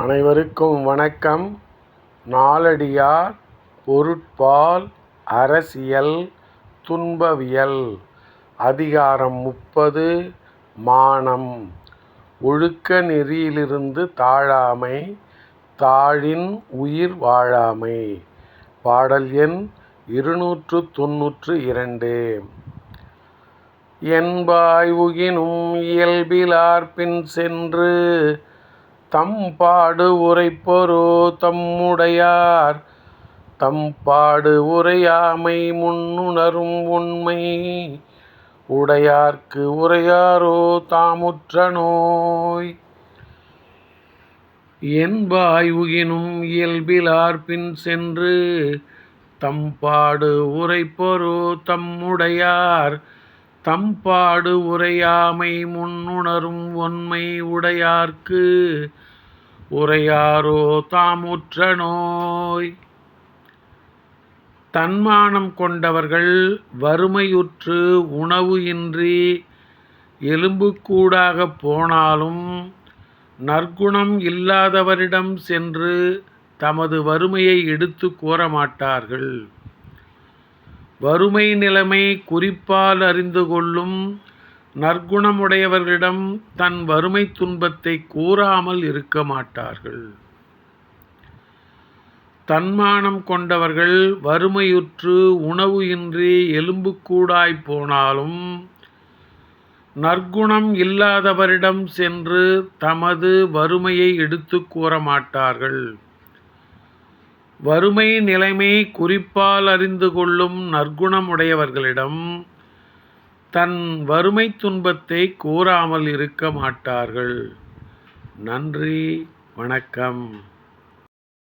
அனைவருக்கும் வணக்கம். நாலடியார் பொருட்பால் அரசியல் துன்பவியல் அதிகாரம் 30 மானம். ஒழுக்க நெறியிலிருந்து தாழாமை தாழின் உயிர் வாழாமை. பாடல் எண் 292. என்பாய் உகினும் இயல்பிலார் பின் சென்று தம்பாடு உரைப்பரோ தம்முடையார் தம்பாடு உரையாமை முன்னுணரும் உண்மை உடையார்க்கு உரையாரோ தாமுற்ற நோய். என்பாய் உகினும் இயல்பிலார் பின் சென்று தம்பாடு உரைப்பரோ தம்முடையார் தம்பாடு உரையாமை முன்னுணரும் ஒன்மை உடையார்க்கு உரையாரோ தாமுற்ற நோய். தன்மானம் கொண்டவர்கள் வறுமையுற்று உணவு இன்றி எலும்புக்கூடாகப் போனாலும் நற்குணம் இல்லாதவரிடம் சென்று தமது வறுமையை எடுத்து கூறமாட்டார்கள். வறுமை நிலைமை குறிப்பால் அறிந்து கொள்ளும் நற்குணமுடையவர்களிடம் தன் வறுமை துன்பத்தை கூறாமல் இருக்க மாட்டார்கள். தன்மானம் கொண்டவர்கள் வறுமையுற்று உணவு இன்றி எலும்புக்கூடாய்ப் போனாலும் நற்குணம் இல்லாதவரிடம் சென்று தமது வறுமையை எடுத்து கூறமாட்டார்கள். வறுமை நிலைமை குறிப்பால் அறிந்து கொள்ளும் நற்குணமுடையவர்களிடம் தன் வறுமை துன்பத்தை கூறாமல் இருக்க மாட்டார்கள். நன்றி, வணக்கம்.